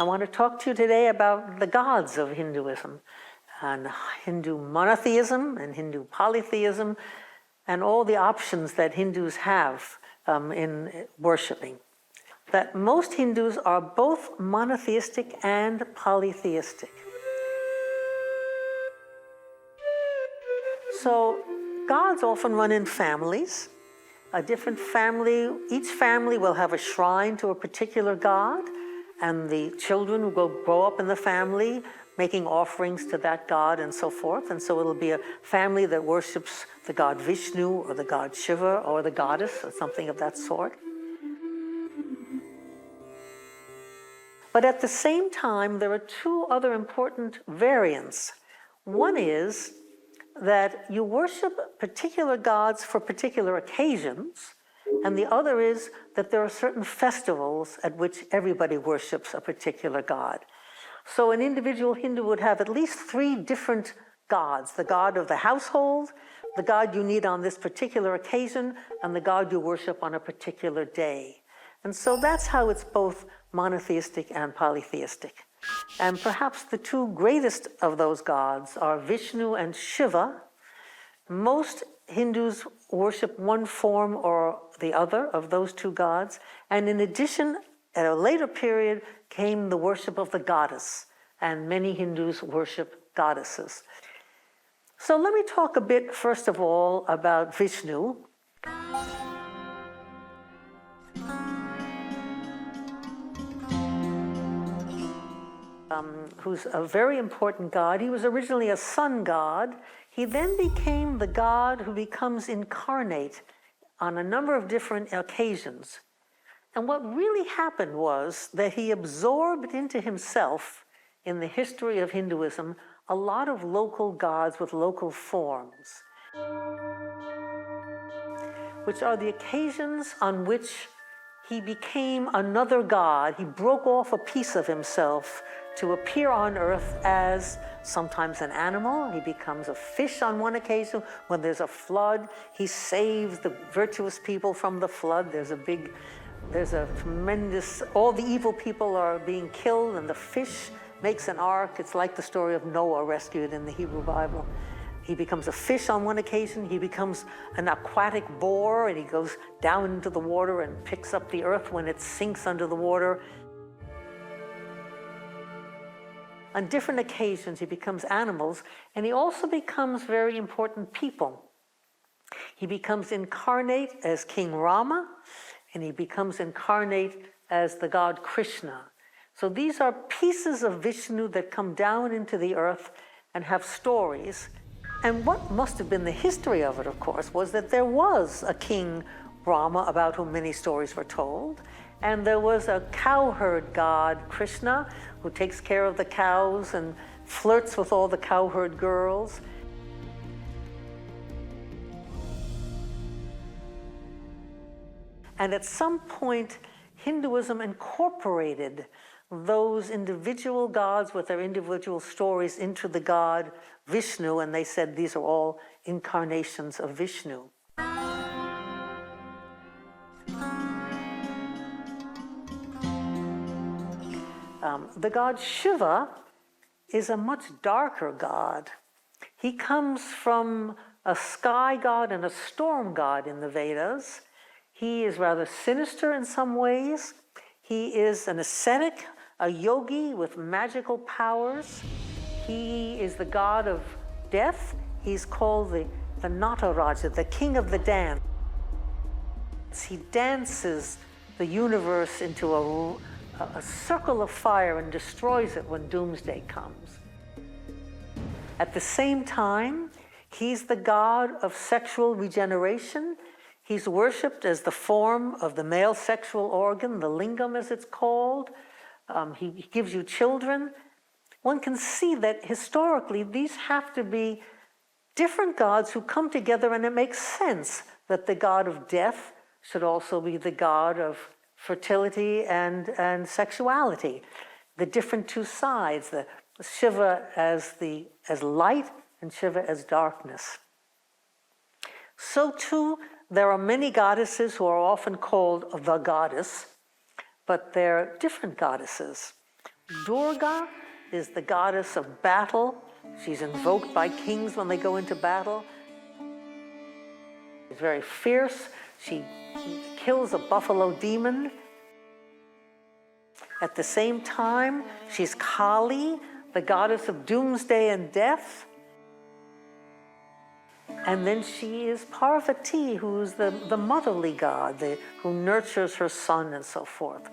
I want to talk to you today about the gods of Hinduism, and Hindu monotheism and Hindu polytheism, and all the options that Hindus have in worshiping. That most Hindus are both monotheistic and polytheistic. So gods often run in families. A different family, each family will have a shrine to a particular god, and the children will grow up in the family making offerings to that god and so forth. And so it'll be a family that worships the god Vishnu or the god Shiva or the goddess or something of that sort. But at the same time, there are two other important variants. One is that you worship particular gods for particular occasions, and the other is that there are certain festivals at which everybody worships a particular god. So an individual Hindu would have at least three different gods: the god of the household, the god you need on this particular occasion, and the god you worship on a particular day. And so that's how it's both monotheistic and polytheistic. And perhaps the two greatest of those gods are Vishnu and Shiva. Most Hindus worship one form or the other of those two gods. And in addition, at a later period came the worship of the goddess. And many Hindus worship goddesses. So let me talk a bit, first of all, about Vishnu. Who's a very important god. He was originally a sun god. He then became the god who becomes incarnate on a number of different occasions. And what really happened was that he absorbed into himself, in the history of Hinduism, a lot of local gods with local forms, which are the occasions on which he became another god. He broke off a piece of himself to appear on earth as sometimes an animal. He becomes a fish on one occasion. When there's a flood, he saves the virtuous people from the flood. There's a tremendous, all the evil people are being killed, and the fish makes an ark. It's like the story of Noah rescued in the Hebrew Bible. He becomes a fish on one occasion. He becomes an aquatic boar, and he goes down into the water and picks up the earth when it sinks under the water. On different occasions, he becomes animals, and he also becomes very important people. He becomes incarnate as King Rama, and he becomes incarnate as the god Krishna. So these are pieces of Vishnu that come down into the earth and have stories. And what must have been the history of it, of course, was that there was a King Rama about whom many stories were told. And there was a cowherd god, Krishna, who takes care of the cows and flirts with all the cowherd girls. And at some point, Hinduism incorporated those individual gods with their individual stories into the god Vishnu, and they said these are all incarnations of Vishnu. The god Shiva is a much darker god. He comes from a sky god and a storm god in the Vedas. He is rather sinister in some ways. He is an ascetic, a yogi with magical powers. He is the god of death. He's called the Nataraja, the king of the dance. He dances the universe into a circle of fire and destroys it when doomsday comes. At the same time, he's the god of sexual regeneration. He's worshipped as the form of the male sexual organ, the lingam as it's called. He gives you children. One can see that historically these have to be different gods who come together, and it makes sense that the god of death should also be the god of fertility and sexuality. The different two sides, the Shiva as light and Shiva as darkness. So too, there are many goddesses who are often called the goddess, but they're different goddesses. Durga is the goddess of battle. She's invoked by kings when they go into battle. She's very fierce. She kills a buffalo demon. At the same time, she's Kali, the goddess of doomsday and death. And then she is Parvati, who's the motherly god, who nurtures her son and so forth.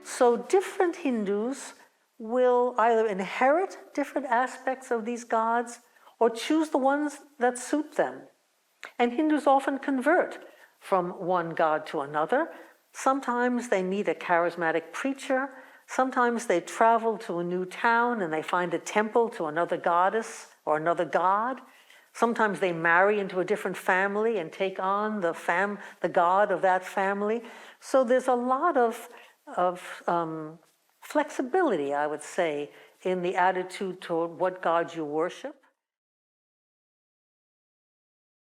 So different Hindus will either inherit different aspects of these gods or choose the ones that suit them. And Hindus often convert from one god to another. Sometimes they meet a charismatic preacher. Sometimes they travel to a new town and they find a temple to another goddess or another god. Sometimes they marry into a different family and take on the god of that family. So there's a lot of flexibility, I would say, in the attitude toward what God you worship.